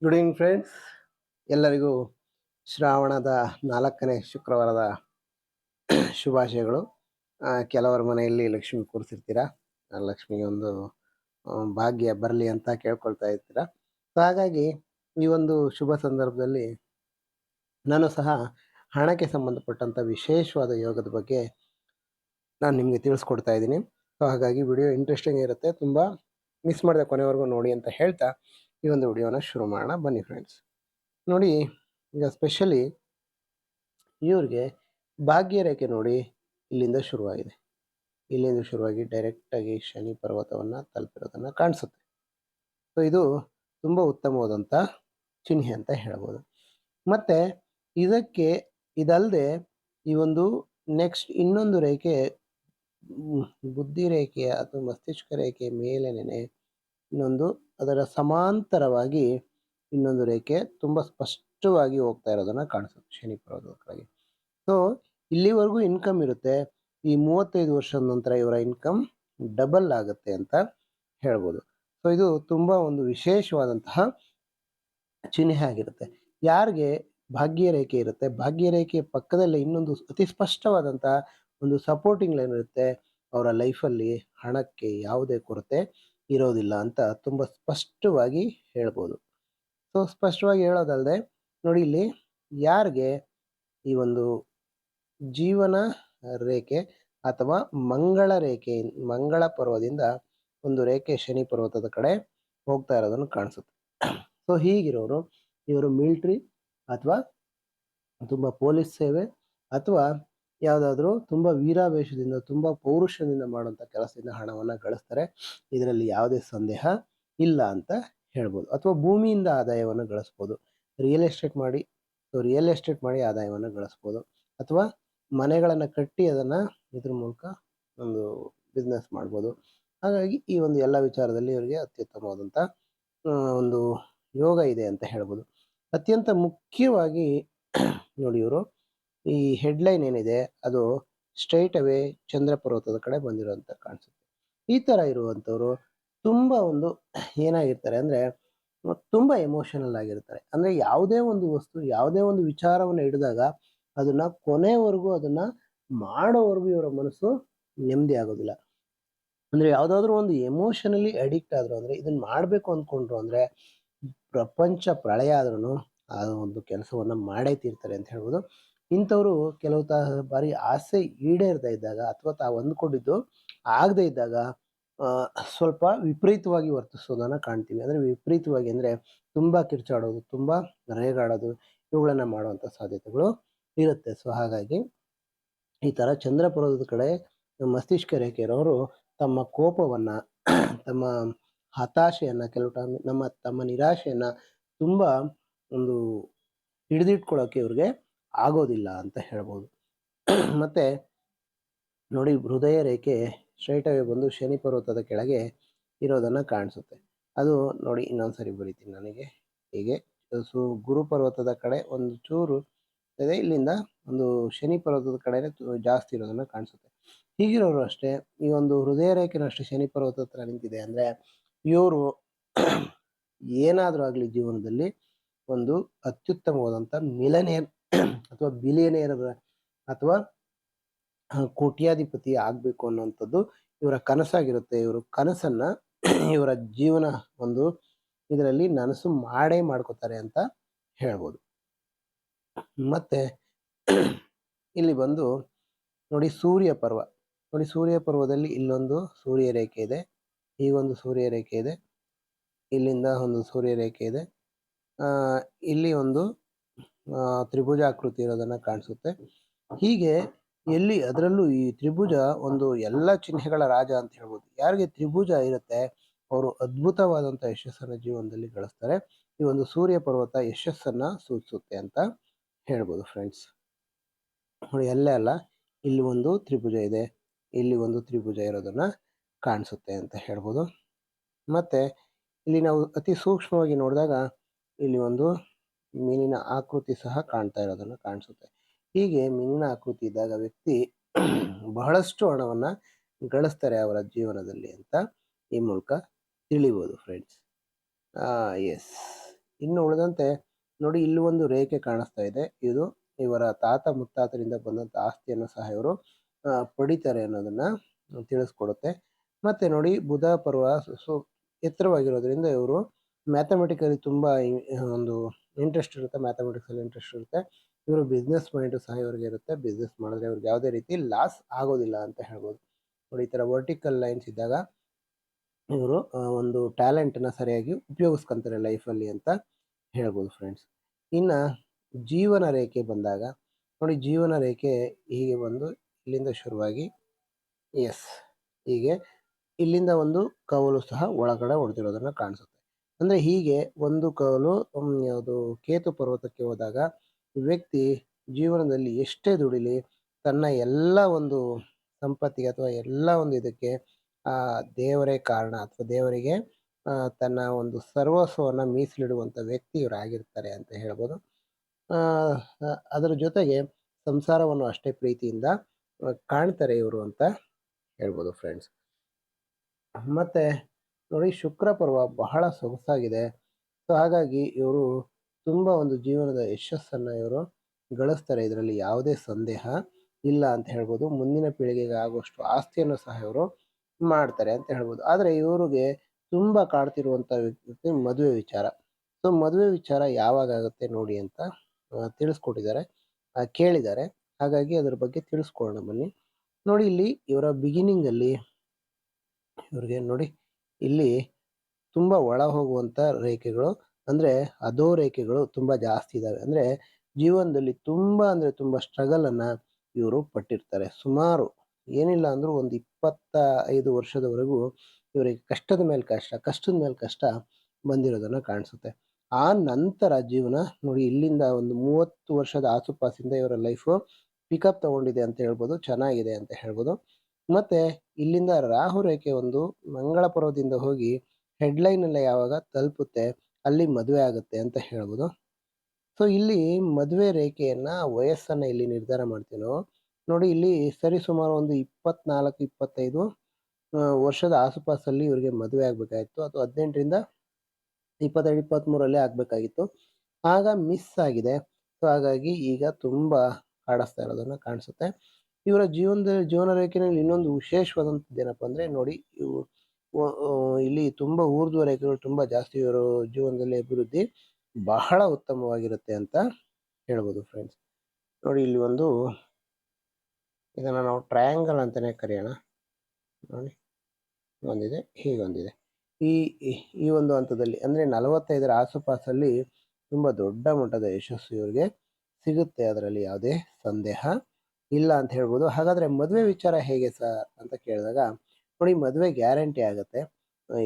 Good evening friends. ಎಲ್ಲರಿಗೂ ಶ್ರಾವಣದ 4ನೇ ಶುಕ್ರವಾರದ ಶುಭಾಶಯಗಳು. ಕೆಲವರ ಮನೆಯಲ್ಲಿ ಲಕ್ಷ್ಮಿ ಕೂರಿಸಿರ್ತೀರ. ಲಕ್ಷ್ಮಿಗೆ ಒಂದು ಭಾಗ್ಯ ಬರಲಿ ಅಂತ ಕೇಳ್ಕೊಳ್ತಾ ಇರ್ತೀರ. ಸೊ ಹಾಗಾಗಿ ಈ ಒಂದು ಶುಭ ಸಂದರ್ಭದಲ್ಲಿ ನಾನು ಸಹ ಹಣಕ್ಕೆ ಸಂಬಂಧಪಟ್ಟಂಥ ವಿಶೇಷವಾದ ಯೋಗದ ಬಗ್ಗೆ ನಾನು ನಿಮಗೆ ತಿಳಿಸ್ಕೊಡ್ತಾ ಇದ್ದೀನಿ. ಸೊ ಹಾಗಾಗಿ ವಿಡಿಯೋ ಇಂಟ್ರೆಸ್ಟಿಂಗ್ ಇರುತ್ತೆ, ತುಂಬ ಮಿಸ್ ಮಾಡದೆ ಕೊನೆವರೆಗೂ ನೋಡಿ ಅಂತ ಹೇಳ್ತಾ ಈ ಒಂದು ವಿಡಿಯೋನ ಶುರು ಮಾಡೋಣ. ಬನ್ನಿ ಫ್ರೆಂಡ್ಸ್. ನೋಡಿ, ಈಗ ಸ್ಪೆಷಲಿ ಇವ್ರಿಗೆ ಭಾಗ್ಯರೇಖೆ ನೋಡಿ ಇಲ್ಲಿಂದ ಶುರುವಾಗಿದೆ. ಇಲ್ಲಿಂದ ಶುರುವಾಗಿ ಡೈರೆಕ್ಟಾಗಿ ಶನಿ ಪರ್ವತವನ್ನು ತಲುಪಿರೋದನ್ನು ಕಾಣಿಸುತ್ತೆ. ಸೊ ಇದು ತುಂಬ ಉತ್ತಮವಾದಂಥ ಚಿಹ್ನೆ ಅಂತ ಹೇಳ್ಬೋದು. ಮತ್ತು ಇದಲ್ಲದೆ ಈ ಒಂದು ನೆಕ್ಸ್ಟ್ ಇನ್ನೊಂದು ರೇಖೆ ಬುದ್ಧಿ ರೇಖೆಯ ಅಥವಾ ಮಸ್ತಿಷ್ಕ ರೇಖೆಯ ಮೇಲೇನೆ ಇನ್ನೊಂದು ಅದರ ಸಮಾಂತರವಾಗಿ ಇನ್ನೊಂದು ರೇಖೆ ತುಂಬ ಸ್ಪಷ್ಟವಾಗಿ ಹೋಗ್ತಾ ಇರೋದನ್ನು ಕಾಣಿಸುತ್ತೆ ಶನಿ ಪರ್ವತದ ಕಡೆಗೆ. ಸೊ ಇಲ್ಲಿವರೆಗೂ ಇನ್ಕಮ್ ಇರುತ್ತೆ. ಈ 35 ವರ್ಷದ ನಂತರ ಇವರ ಇನ್ಕಮ್ ಡಬಲ್ ಆಗುತ್ತೆ ಅಂತ ಹೇಳ್ಬೋದು. ಸೊ ಇದು ತುಂಬ ಒಂದು ವಿಶೇಷವಾದಂತಹ ಚಿಹ್ನೆ ಆಗಿರುತ್ತೆ. ಯಾರಿಗೆ ಭಾಗ್ಯ ರೇಖೆ ಇರುತ್ತೆ, ಭಾಗ್ಯ ರೇಖೆಯ ಪಕ್ಕದಲ್ಲೇ ಇನ್ನೊಂದು ಅತಿ ಸ್ಪಷ್ಟವಾದಂತಹ ಒಂದು ಸಪೋರ್ಟಿಂಗ್ ಲೈನ್ ಇರುತ್ತೆ, ಅವರ ಲೈಫಲ್ಲಿ ಹಣಕ್ಕೆ ಯಾವುದೇ ಕೊರತೆ ಇರೋದಿಲ್ಲ ಅಂತ ತುಂಬ ಸ್ಪಷ್ಟವಾಗಿ ಹೇಳ್ಬೋದು. ಸೊ ಸ್ಪಷ್ಟವಾಗಿ ಹೇಳೋದಲ್ಲದೆ ನೋಡಿ, ಇಲ್ಲಿ ಯಾರಿಗೆ ಈ ಒಂದು ಜೀವನ ರೇಖೆ ಅಥವಾ ಮಂಗಳ ಪರ್ವದಿಂದ ಒಂದು ರೇಖೆ ಶನಿ ಪರ್ವತದ ಕಡೆ ಹೋಗ್ತಾ ಇರೋದನ್ನು ಕಾಣಿಸುತ್ತೆ. ಸೊ ಹೀಗಿರೋರು ಇವರು ಮಿಲಿಟ್ರಿ ಅಥವಾ ತುಂಬ ಪೊಲೀಸ್ ಸೇವೆ ಅಥವಾ ಯಾವುದಾದ್ರೂ ತುಂಬ ವೀರಾವೇಶದಿಂದ ತುಂಬ ಪೌರುಷದಿಂದ ಮಾಡುವಂಥ ಕೆಲಸದಿಂದ ಹಣವನ್ನು ಗಳಿಸ್ತಾರೆ. ಇದರಲ್ಲಿ ಯಾವುದೇ ಸಂದೇಹ ಇಲ್ಲ ಅಂತ ಹೇಳ್ಬೋದು. ಅಥವಾ ಭೂಮಿಯಿಂದ ಆದಾಯವನ್ನು ಗಳಿಸ್ಬೋದು. ರಿಯಲ್ ಎಸ್ಟೇಟ್ ಮಾಡಿ ಆದಾಯವನ್ನು ಗಳಿಸ್ಬೋದು. ಅಥವಾ ಮನೆಗಳನ್ನು ಕಟ್ಟಿ ಅದನ್ನು ಇದ್ರ ಮೂಲಕ ಒಂದು ಬಿಸ್ನೆಸ್ ಮಾಡ್ಬೋದು. ಹಾಗಾಗಿ ಈ ಒಂದು ಎಲ್ಲ ವಿಚಾರದಲ್ಲಿ ಇವರಿಗೆ ಅತ್ಯುತ್ತಮವಾದಂಥ ಒಂದು ಯೋಗ ಇದೆ ಅಂತ ಹೇಳ್ಬೋದು. ಅತ್ಯಂತ ಮುಖ್ಯವಾಗಿ ನೋಡಿ, ಇವರು ಈ ಹೆಡ್ಲೈನ್ ಏನಿದೆ ಅದು ಸ್ಟ್ರೈಟ್ ಅವೇ ಚಂದ್ರ ಪರ್ವತದ ಕಡೆ ಬಂದಿರೋಂಥ ಕಾಣಿಸುತ್ತೆ. ಈ ಥರ ಇರುವಂಥವ್ರು ತುಂಬ ಒಂದು ಏನಾಗಿರ್ತಾರೆ ಅಂದರೆ ತುಂಬ ಎಮೋಷನಲ್ ಆಗಿರ್ತಾರೆ. ಅಂದರೆ ಯಾವುದೇ ಒಂದು ವಸ್ತು, ಯಾವುದೇ ಒಂದು ವಿಚಾರವನ್ನು ಹಿಡಿದಾಗ ಅದನ್ನು ಕೊನೆವರೆಗೂ ಅದನ್ನು ಮಾಡೋವರೆಗೂ ಇವರ ಮನಸ್ಸು ನೆಮ್ಮದಿ ಆಗೋದಿಲ್ಲ. ಅಂದರೆ ಯಾವುದಾದ್ರೂ ಒಂದು ಎಮೋಷನಲಿ ಅಡಿಕ್ಟ್ ಆದರು ಅಂದರೆ, ಇದನ್ನು ಮಾಡಬೇಕು ಅಂದ್ಕೊಂಡ್ರು ಅಂದರೆ ಪ್ರಪಂಚ ಪ್ರಳಯ ಆದ್ರೂ ಆ ಒಂದು ಕೆಲಸವನ್ನು ಮಾಡೇ ತೀರ್ತಾರೆ ಅಂತ ಹೇಳ್ಬೋದು. ಇಂಥವರು ಕೆಲವು ಬಾರಿ ಆಸೆ ಈಡೇರದೇ ಇದ್ದಾಗ ಅಥವಾ ತಾವು ಅಂದ್ಕೊಂಡಿದ್ದು ಆಗದೇ ಇದ್ದಾಗ ಸ್ವಲ್ಪ ವಿಪರೀತವಾಗಿ ವರ್ತಿಸೋದನ್ನು ಕಾಣ್ತೀವಿ. ಅಂದರೆ ವಿಪರೀತವಾಗಿ ಅಂದರೆ ತುಂಬ ಕಿರ್ಚಾಡೋದು, ತುಂಬ ರೇಗಾಡೋದು, ಇವುಗಳನ್ನು ಮಾಡುವಂಥ ಸಾಧ್ಯತೆಗಳು ಇರುತ್ತೆ. ಸೊ ಹಾಗಾಗಿ ಈ ಥರ ಚಂದ್ರ ಪರ್ವತದ ಕಡೆ ಮಸ್ತಿಷ್ಕ ರೇಖೆ ಇರೋರು ತಮ್ಮ ಕೋಪವನ್ನು, ತಮ್ಮ ಹತಾಶೆಯನ್ನು, ಕೆಲವು ಟೈಮ್ ತಮ್ಮ ನಿರಾಶೆಯನ್ನು ತುಂಬ ಒಂದು ಹಿಡಿದಿಟ್ಕೊಳ್ಳೋಕೆ ಇವ್ರಿಗೆ ಆಗೋದಿಲ್ಲ ಅಂತ ಹೇಳ್ಬೋದು. ಮತ್ತು ನೋಡಿ, ಹೃದಯ ರೇಖೆ ಸ್ಟ್ರೈಟ್ ಅವೇ ಬಂದು ಶನಿ ಪರ್ವತದ ಕೆಳಗೆ ಇರೋದನ್ನು ಕಾಣಿಸುತ್ತೆ. ಅದು ನೋಡಿ, ಇನ್ನೊಂದ್ಸರಿ ಬರೀತೀನಿ ನನಗೆ ಹೀಗೆ. ಗುರು ಪರ್ವತದ ಕಡೆ ಒಂದು ಚೂರು ಇದೆ, ಇಲ್ಲಿಂದ ಒಂದು ಶನಿ ಪರ್ವತದ ಕಡೆನೇ ಜಾಸ್ತಿ ಇರೋದನ್ನು ಕಾಣಿಸುತ್ತೆ. ಹೀಗಿರೋರು ಅಷ್ಟೇ, ಈ ಒಂದು ಹೃದಯ ರೇಖೆನೂ ಅಷ್ಟೇ ಶನಿ ಪರ್ವತ ಹತ್ರ ನಿಂತಿದೆ ಅಂದರೆ ಇವರು ಏನಾದರೂ ಆಗಲಿ ಜೀವನದಲ್ಲಿ ಒಂದು ಅತ್ಯುತ್ತಮವಾದಂಥ ಮಿಲನೇರ್ ಅಥವಾ ಬಿಲಿಯನೇರ್ ಅಥವಾ ಕೋಟ್ಯಾಧಿಪತಿ ಆಗಬೇಕು ಅನ್ನುವಂಥದ್ದು ಇವರ ಕನಸಾಗಿರುತ್ತೆ. ಇವರು ಕನಸನ್ನು ಇವರ ಜೀವನ ಒಂದು ಇದರಲ್ಲಿ ನನಸು ಮಾಡ್ಕೋತಾರೆ ಅಂತ ಹೇಳ್ಬೋದು. ಮತ್ತು ಇಲ್ಲಿ ಬಂದು ನೋಡಿ, ಸೂರ್ಯ ಪರ್ವದಲ್ಲಿ ಇಲ್ಲೊಂದು ಸೂರ್ಯ ರೇಖೆ ಇದೆ, ಈಗೊಂದು ಸೂರ್ಯ ರೇಖೆ ಇದೆ, ಇಲ್ಲಿಂದ ಒಂದು ಸೂರ್ಯ ರೇಖೆ ಇದೆ, ಇಲ್ಲಿ ಒಂದು ತ್ರಿಭುಜಾಕೃತಿ ಇರೋದನ್ನು ಕಾಣಿಸುತ್ತೆ. ಹೀಗೆ ಅದರಲ್ಲೂ ಈ ತ್ರಿಭುಜ ಒಂದು ಎಲ್ಲ ಚಿಹ್ನೆಗಳ ರಾಜ ಅಂತ ಹೇಳ್ಬೋದು. ಯಾರಿಗೆ ತ್ರಿಭುಜ ಇರುತ್ತೆ ಅವರು ಅದ್ಭುತವಾದಂಥ ಯಶಸ್ಸನ್ನು ಜೀವನದಲ್ಲಿ ಗಳಿಸ್ತಾರೆ. ಈ ಒಂದು ಸೂರ್ಯ ಪರ್ವತ ಯಶಸ್ಸನ್ನು ಸೂಚಿಸುತ್ತೆ ಅಂತ ಹೇಳ್ಬೋದು ಫ್ರೆಂಡ್ಸ್. ನೋಡಿ, ಎಲ್ಲೇ ಅಲ್ಲ, ಇಲ್ಲಿ ಒಂದು ತ್ರಿಭುಜ ಇದೆ, ಇಲ್ಲಿ ಒಂದು ತ್ರಿಭುಜ ಇರೋದನ್ನು ಕಾಣಿಸುತ್ತೆ ಅಂತ ಹೇಳ್ಬೋದು. ಮತ್ತು ಇಲ್ಲಿ ನಾವು ಅತಿ ಸೂಕ್ಷ್ಮವಾಗಿ ನೋಡಿದಾಗ ಇಲ್ಲಿ ಒಂದು ಮೀನಿನ ಆಕೃತಿ ಸಹ ಕಾಣ್ತಾ ಇರೋದನ್ನು ಕಾಣಿಸುತ್ತೆ. ಹೀಗೆ ಮೀನಿನ ಆಕೃತಿ ಇದ್ದಾಗ ವ್ಯಕ್ತಿ ಬಹಳಷ್ಟು ಹಣವನ್ನು ಗಳಿಸ್ತಾರೆ ಅವರ ಜೀವನದಲ್ಲಿ ಅಂತ ಈ ಮೂಲಕ ತಿಳಿಬೋದು ಫ್ರೆಂಡ್ಸ್. ಎಸ್, ಇನ್ನು ಉಳಿದಂತೆ ನೋಡಿ ಇಲ್ಲಿ ಒಂದು ರೇಖೆ ಕಾಣಿಸ್ತಾ ಇದೆ. ಇದು ಇವರ ತಾತ ಮುತ್ತಾತರಿಂದ ಬಂದಂಥ ಆಸ್ತಿಯನ್ನು ಸಹ ಇವರು ಪಡಿತಾರೆ ಅನ್ನೋದನ್ನ ತಿಳಿಸ್ಕೊಡುತ್ತೆ. ಮತ್ತೆ ನೋಡಿ ಬುಧ ಪರ್ವ ಸೊ ಎತ್ತರವಾಗಿರೋದ್ರಿಂದ ಇವರು ಮ್ಯಾಥಮೆಟಿಕಲಿ ತುಂಬ ಒಂದು ಇಂಟ್ರೆಸ್ಟ್ ಇರುತ್ತೆ, ಮ್ಯಾಥಮೆಟಿಕ್ಸಲ್ಲಿ ಇಂಟ್ರೆಸ್ಟ್ ಇರುತ್ತೆ. ಇವರು ಬಿಸ್ನೆಸ್ ಮೈಂಡು ಸಹ ಇವರಿಗೆ ಇರುತ್ತೆ. ಬಿಸ್ನೆಸ್ ಮಾಡಿದ್ರೆ ಇವ್ರಿಗೆ ಯಾವುದೇ ರೀತಿ ಲಾಸ್ ಆಗೋದಿಲ್ಲ ಅಂತ ಹೇಳ್ಬೋದು. ನೋಡಿ ಈ ಥರ ವರ್ಟಿಕಲ್ ಲೈನ್ಸ್ ಇದ್ದಾಗ ಇವರು ಒಂದು ಟ್ಯಾಲೆಂಟನ್ನ ಸರಿಯಾಗಿ ಉಪಯೋಗಿಸ್ಕೊಂತಾರೆ ಲೈಫಲ್ಲಿ ಅಂತ ಹೇಳ್ಬೋದು ಫ್ರೆಂಡ್ಸ್. ಇನ್ನು ಜೀವನ ರೇಖೆ ಬಂದಾಗ ನೋಡಿ, ಜೀವನ ರೇಖೆ ಹೀಗೆ ಬಂದು ಇಲ್ಲಿಂದ ಶುರುವಾಗಿ ಹೀಗೆ ಇಲ್ಲಿಂದ ಒಂದು ಕವಲು ಸಹ ಒಳಗಡೆ ಹೊಡೆದಿರೋದನ್ನು ಕಾಣಿಸುತ್ತೆ. ಅಂದರೆ ಹೀಗೆ ಒಂದು ಕವಲು ಯಾವುದು ಕೇತು ಪರ್ವತಕ್ಕೆ ಹೋದಾಗ ವ್ಯಕ್ತಿ ಜೀವನದಲ್ಲಿ ಎಷ್ಟೇ ದುಡಿಲಿ ತನ್ನ ಎಲ್ಲ ಒಂದು ಸಂಪತ್ತಿಗೆ ಅಥವಾ ಎಲ್ಲ ಒಂದು ಇದಕ್ಕೆ ದೇವರೇ ಕಾರಣ ಅಥವಾ ದೇವರಿಗೆ ತನ್ನ ಒಂದು ಸರ್ವಸ್ವವನ್ನು ಮೀಸಲಿಡುವಂಥ ವ್ಯಕ್ತಿ ಇವರಾಗಿರ್ತಾರೆ ಅಂತ ಹೇಳ್ಬೋದು. ಅದರ ಜೊತೆಗೆ ಸಂಸಾರವನ್ನು ಅಷ್ಟೇ ಪ್ರೀತಿಯಿಂದ ಕಾಣ್ತಾರೆ ಇವರು ಅಂತ ಹೇಳ್ಬೋದು ಫ್ರೆಂಡ್ಸ್. ಮತ್ತೆ ನೋಡಿ ಶುಕ್ರ ಪರ್ವ ಬಹಳ ಸೊಗಸಾಗಿದೆ. ಸೊ ಹಾಗಾಗಿ ಇವರು ತುಂಬ ಒಂದು ಜೀವನದ ಯಶಸ್ಸನ್ನು ಇವರು ಗಳಿಸ್ತಾರೆ, ಇದರಲ್ಲಿ ಯಾವುದೇ ಸಂದೇಹ ಇಲ್ಲ ಅಂತ ಹೇಳ್ಬೋದು. ಮುಂದಿನ ಪೀಳಿಗೆಗೆ ಆಗುವಷ್ಟು ಆಸ್ತಿಯನ್ನು ಸಹ ಇವರು ಮಾಡ್ತಾರೆ ಅಂತ ಹೇಳ್ಬೋದು. ಆದರೆ ಇವರಿಗೆ ತುಂಬ ಕಾಡ್ತಿರುವಂಥ ವ್ಯಕ್ತಿ ಮದುವೆ ವಿಚಾರ. ಸೊ ಮದುವೆ ವಿಚಾರ ಯಾವಾಗ ಆಗುತ್ತೆ ನೋಡಿ ಅಂತ ತಿಳಿಸ್ಕೊಟ್ಟಿದ್ದಾರೆ, ಕೇಳಿದ್ದಾರೆ. ಹಾಗಾಗಿ ಅದರ ಬಗ್ಗೆ ತಿಳಿಸ್ಕೊಳ್ಳೋಣ ಬನ್ನಿ. ನೋಡಿ ಇಲ್ಲಿ ಇವರ ಬಿಗಿನಿಂಗಲ್ಲಿ ಇವ್ರಿಗೆ ನೋಡಿ ಇಲ್ಲಿ ತುಂಬ ಒಳ ಹೋಗುವಂಥ ರೇಖೆಗಳು ಅಂದರೆ ಅಧೋ ರೇಖೆಗಳು ತುಂಬ ಜಾಸ್ತಿ ಇದ್ದಾವೆ. ಅಂದರೆ ಜೀವನದಲ್ಲಿ ತುಂಬ ಅಂದರೆ ತುಂಬ ಸ್ಟ್ರಗಲನ್ನು ಇವರು ಪಟ್ಟಿರ್ತಾರೆ. ಸುಮಾರು ಏನಿಲ್ಲ ಅಂದರೂ ಒಂದು 25 ವರ್ಷದವರೆಗೂ ಇವರಿಗೆ ಕಷ್ಟದ ಮೇಲೆ ಕಷ್ಟ ಬಂದಿರೋದನ್ನು ಕಾಣಿಸುತ್ತೆ. ಆ ನಂತರ ಜೀವನ ನೋಡಿ ಇಲ್ಲಿಂದ ಒಂದು 30 ವರ್ಷದ ಆಸುಪಾಸಿಂದ ಇವರ ಲೈಫು ಪಿಕಪ್ ತಗೊಂಡಿದೆ ಅಂತ ಹೇಳ್ಬೋದು, ಚೆನ್ನಾಗಿದೆ ಅಂತ ಹೇಳ್ಬೋದು. ಮತ್ತು ಇಲ್ಲಿಂದ ರಾಹು ರೇಖೆ ಒಂದು ಮಂಗಳ ಪರ್ವದಿಂದ ಹೋಗಿ ಹೆಡ್ಲೈನಲ್ಲಿ ಯಾವಾಗ ತಲುಪುತ್ತೆ ಅಲ್ಲಿ ಮದುವೆ ಆಗುತ್ತೆ ಅಂತ ಹೇಳ್ಬೋದು. ಸೊ ಇಲ್ಲಿ ಮದುವೆ ರೇಖೆಯನ್ನು ವಯಸ್ಸನ್ನು ಇಲ್ಲಿ ನಿರ್ಧಾರ ಮಾಡ್ತೀವಿ ನಾವು. ನೋಡಿ ಇಲ್ಲಿ ಸರಿ ಸುಮಾರು ಒಂದು 24-25 ವರ್ಷದ ಆಸುಪಾಸಲ್ಲಿ ಇವರಿಗೆ ಮದುವೆ ಆಗಬೇಕಾಗಿತ್ತು, ಅಥವಾ 18ರಿಂದ 22-23 ಆಗಬೇಕಾಗಿತ್ತು. ಆಗ ಮಿಸ್ ಆಗಿದೆ. ಸೊ ಹಾಗಾಗಿ ಈಗ ತುಂಬ ಕಾಡಿಸ್ತಾ ಇರೋದನ್ನು ಕಾಣಿಸುತ್ತೆ. ಇವರ ಜೀವನ ರೇಖೆಯಲ್ಲಿ ಇನ್ನೊಂದು ವಿಶೇಷವಾದಂಥದ್ದು ಏನಪ್ಪ ಅಂದರೆ ನೋಡಿ, ಇಲ್ಲಿ ತುಂಬ ಊರ್ಧ್ವ ರೇಖೆಗಳು ತುಂಬ ಜಾಸ್ತಿ. ಇವರ ಜೀವನದಲ್ಲಿ ಅಭಿವೃದ್ಧಿ ಬಹಳ ಉತ್ತಮವಾಗಿರುತ್ತೆ ಅಂತ ಹೇಳ್ಬೋದು ಫ್ರೆಂಡ್ಸ್. ನೋಡಿ ಇಲ್ಲಿ ಒಂದು ಇದನ್ನು ನಾವು ಟ್ರಯಾಂಗಲ್ ಅಂತಲೇ ಕರೆಯೋಣ. ನೋಡಿ ಒಂದಿದೆ, ಹೀಗೊಂದಿದೆ. ಈ ಒಂದು ಹಂತದಲ್ಲಿ ಅಂದರೆ 45ರ ಆಸುಪಾಸಲ್ಲಿ ತುಂಬ ದೊಡ್ಡ ಮಟ್ಟದ ಯಶಸ್ಸು ಇವರಿಗೆ ಸಿಗುತ್ತೆ, ಅದರಲ್ಲಿ ಯಾವುದೇ ಸಂದೇಹ ಇಲ್ಲ ಅಂತ ಹೇಳ್ಬೋದು. ಹಾಗಾದರೆ ಮದುವೆ ವಿಚಾರ ಹೇಗೆ ಸರ್ ಅಂತ ಕೇಳಿದಾಗ ನೋಡಿ, ಮದುವೆ ಗ್ಯಾರಂಟಿ ಆಗುತ್ತೆ.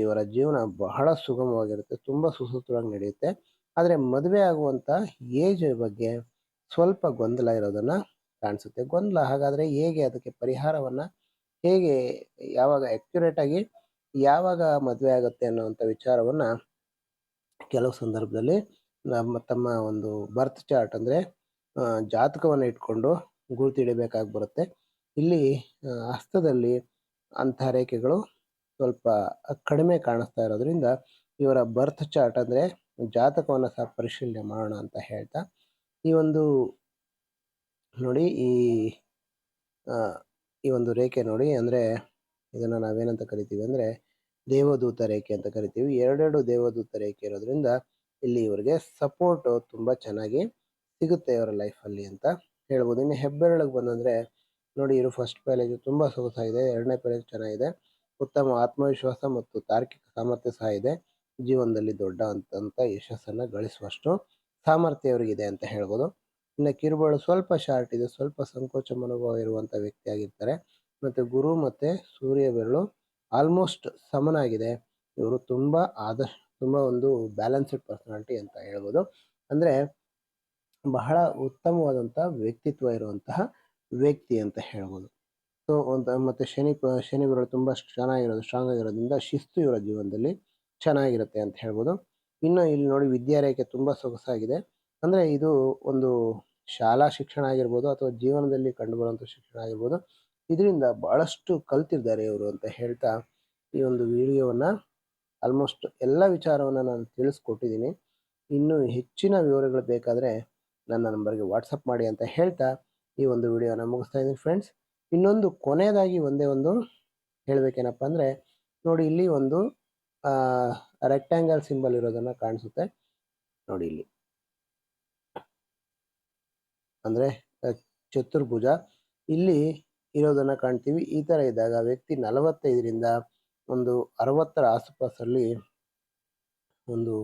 ಇವರ ಜೀವನ ಬಹಳ ಸುಗಮವಾಗಿರುತ್ತೆ, ತುಂಬ ಸುಸೂತ್ರವಾಗಿ ನಡೆಯುತ್ತೆ. ಆದರೆ ಮದುವೆ ಆಗುವಂಥ ಏಜ್ ಬಗ್ಗೆ ಸ್ವಲ್ಪ ಗೊಂದಲ ಇರೋದನ್ನು ಕಾಣಿಸುತ್ತೆ. ಗೊಂದಲ ಹಾಗಾದರೆ ಹೇಗೆ, ಅದಕ್ಕೆ ಪರಿಹಾರವನ್ನು ಹೇಗೆ, ಯಾವಾಗ ಆ್ಯಕ್ಯುರೇಟಾಗಿ ಯಾವಾಗ ಮದುವೆ ಆಗುತ್ತೆ ಅನ್ನೋವಂಥ ವಿಚಾರವನ್ನು ಕೆಲವು ಸಂದರ್ಭದಲ್ಲಿ ತಮ್ಮ ಒಂದು ಬರ್ತ್ ಚಾರ್ಟ್ ಅಂದರೆ ಜಾತಕವನ್ನು ಇಟ್ಕೊಂಡು ಗುರುತಿಡಬೇಕಾಗಿ ಬರುತ್ತೆ. ಇಲ್ಲಿ ಹಸ್ತದಲ್ಲಿ ಅಂಥ ರೇಖೆಗಳು ಸ್ವಲ್ಪ ಕಡಿಮೆ ಕಾಣಿಸ್ತಾ ಇರೋದ್ರಿಂದ ಇವರ ಬರ್ತ್ ಚಾರ್ಟ್ ಅಂದರೆ ಜಾತಕವನ್ನು ಸಹ ಪರಿಶೀಲನೆ ಮಾಡೋಣ ಅಂತ ಹೇಳ್ತಾ, ಈ ಒಂದು ನೋಡಿ ಈ ಒಂದು ರೇಖೆ ನೋಡಿ, ಅಂದರೆ ಇದನ್ನು ನಾವೇನಂತ ಕರಿತೀವಿ ಅಂದರೆ ದೇವದೂತ ರೇಖೆ ಅಂತ ಕರಿತೀವಿ. ಎರಡೆರಡು ದೇವದೂತ ರೇಖೆ ಇರೋದ್ರಿಂದ ಇಲ್ಲಿ ಇವರಿಗೆ ಸಪೋರ್ಟು ತುಂಬ ಚೆನ್ನಾಗಿ ಸಿಗುತ್ತೆ ಇವರ ಲೈಫಲ್ಲಿ ಅಂತ ಹೇಳ್ಬೋದು. ಇನ್ನು ಹೆಬ್ಬೆರಳಿಗೆ ಬಂದಂದರೆ ನೋಡಿ, ಇವರು ಫಸ್ಟ್ ಪ್ಯಾಲೇಜು ತುಂಬ ಸೊಗಸಾಗಿದೆ, ಎರಡನೇ ಪ್ಯಾಲೇಜ್ ಚೆನ್ನಾಗಿದೆ, ಉತ್ತಮ ಆತ್ಮವಿಶ್ವಾಸ ಮತ್ತು ತಾರ್ಕಿಕ ಸಾಮರ್ಥ್ಯ ಸಹ ಇದೆ. ಜೀವನದಲ್ಲಿ ದೊಡ್ಡ ಅಂತ ಯಶಸ್ಸನ್ನು ಗಳಿಸುವಷ್ಟು ಸಾಮರ್ಥ್ಯ ಇವರಿಗಿದೆ ಅಂತ ಹೇಳ್ಬೋದು. ಇನ್ನು ಕಿರುಬೆರಳು ಸ್ವಲ್ಪ ಶಾರ್ಟ್ ಇದೆ, ಸ್ವಲ್ಪ ಸಂಕೋಚ ಮನೋಭಾವ ಇರುವಂಥ ವ್ಯಕ್ತಿಯಾಗಿರ್ತಾರೆ. ಮತ್ತು ಗುರು ಮತ್ತು ಸೂರ್ಯ ಬೆರಳು ಆಲ್ಮೋಸ್ಟ್ ಸಮನಾಗಿದೆ. ಇವರು ತುಂಬ ಒಂದು ಬ್ಯಾಲೆನ್ಸ್ಡ್ ಪರ್ಸನಾಲಿಟಿ ಅಂತ ಹೇಳ್ಬೋದು. ಅಂದರೆ ಬಹಳ ಉತ್ತಮವಾದಂಥ ವ್ಯಕ್ತಿತ್ವ ಇರುವಂತಹ ವ್ಯಕ್ತಿ ಅಂತ ಹೇಳ್ಬೋದು. ಸೊ ಮತ್ತು ಶನಿ ಬೆರಳು ತುಂಬ ಸ್ಟ್ರಾಂಗ್ ಆಗಿರೋದ್ರಿಂದ ಶಿಸ್ತು ಇವರ ಜೀವನದಲ್ಲಿ ಚೆನ್ನಾಗಿರುತ್ತೆ ಅಂತ ಹೇಳ್ಬೋದು. ಇನ್ನು ಇಲ್ಲಿ ನೋಡಿ, ವಿದ್ಯಾರೇಖೆ ತುಂಬ ಸೊಗಸಾಗಿದೆ. ಅಂದರೆ ಇದು ಒಂದು ಶಾಲಾ ಶಿಕ್ಷಣ ಆಗಿರ್ಬೋದು ಅಥವಾ ಜೀವನದಲ್ಲಿ ಕಂಡುಬರುವಂಥ ಶಿಕ್ಷಣ ಆಗಿರ್ಬೋದು, ಇದರಿಂದ ಭಾಳಷ್ಟು ಕಲ್ತಿದ್ದಾರೆ ಇವರು ಅಂತ ಹೇಳ್ತಾ ಈ ಒಂದು ವಿಡಿಯೋವನ್ನು ಆಲ್ಮೋಸ್ಟ್ ಎಲ್ಲ ವಿಚಾರವನ್ನು ನಾನು ತಿಳಿಸ್ಕೊಟ್ಟಿದ್ದೀನಿ. ಇನ್ನೂ ಹೆಚ್ಚಿನ ವಿವರಗಳು ಬೇಕಾದರೆ ನನ್ನ ನಂಬರ್ಗೆ ವಾಟ್ಸಪ್ ಮಾಡಿ ಅಂತ ಹೇಳ್ತಾ ಈ ಒಂದು ವಿಡಿಯೋನ ಮುಗಿಸ್ತಾ ಇದ್ದೀನಿ ಫ್ರೆಂಡ್ಸ್. ಇನ್ನೊಂದು ಕೊನೆಯದಾಗಿ ಒಂದೇ ಒಂದು ಹೇಳಬೇಕೇನಪ್ಪ ಅಂದರೆ, ನೋಡಿ ಇಲ್ಲಿ ಒಂದು ರೆಕ್ಟ್ಯಾಂಗಲ್ ಸಿಂಬಲ್ ಇರೋದನ್ನು ಕಾಣಿಸುತ್ತೆ ನೋಡಿ ಇಲ್ಲಿ, ಅಂದರೆ ಚತುರ್ಭುಜ ಇಲ್ಲಿ ಇರೋದನ್ನು ಕಾಣ್ತೀವಿ. ಈ ಥರ ಇದ್ದಾಗ ವ್ಯಕ್ತಿ 45ರಿಂದ ಒಂದು 60ರ ಆಸುಪಾಸಲ್ಲಿ ಒಂದು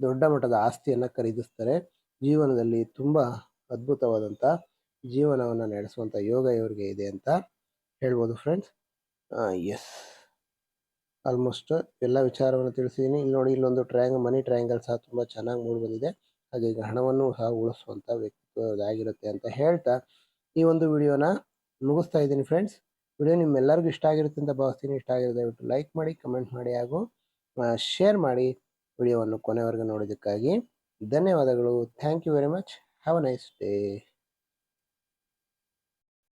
ದೊಡ್ಡ ಮಟ್ಟದ ಆಸ್ತಿಯನ್ನು ಖರೀದಿಸ್ತಾರೆ. ಜೀವನದಲ್ಲಿ ತುಂಬ ಅದ್ಭುತವಾದಂಥ ಜೀವನವನ್ನು ನಡೆಸುವಂಥ ಯೋಗ ಇವರಿಗೆ ಇದೆ ಅಂತ ಹೇಳ್ಬೋದು ಫ್ರೆಂಡ್ಸ್. ಎಸ್, ಆಲ್ಮೋಸ್ಟ್ ಎಲ್ಲ ವಿಚಾರವನ್ನು ತಿಳಿಸಿದ್ದೀನಿ. ಇಲ್ಲಿ ನೋಡಿ, ಇಲ್ಲೊಂದು ಮನಿ ಟ್ರಯಾಂಗಲ್ ಸಹ ತುಂಬ ಚೆನ್ನಾಗಿ ಮೂಡಿ ಬಂದಿದೆ. ಹಾಗೆ ಈಗ ಹಣವನ್ನು ಸಹ ಉಳಿಸುವಂಥ ವ್ಯಕ್ತಿತ್ವದಾಗಿರುತ್ತೆ ಅಂತ ಹೇಳ್ತಾ ಈ ಒಂದು ವಿಡಿಯೋನ ಮುಗಿಸ್ತಾ ಇದ್ದೀನಿ ಫ್ರೆಂಡ್ಸ್. ವಿಡಿಯೋ ನಿಮ್ಮೆಲ್ಲರಿಗೂ ಇಷ್ಟ ಆಗಿರುತ್ತೆ ಅಂತ ಭಾವಿಸ್ತೀನಿ. ಇಷ್ಟ ಆಗಿರೋ ದಯವಿಟ್ಟು ಲೈಕ್ ಮಾಡಿ, ಕಮೆಂಟ್ ಮಾಡಿ ಹಾಗೂ ಶೇರ್ ಮಾಡಿ. ವಿಡಿಯೋವನ್ನು ಕೊನೆವರೆಗೂ ನೋಡೋದಕ್ಕಾಗಿ ಧನ್ಯವಾದಗಳು. Thank you very much. Have a nice day.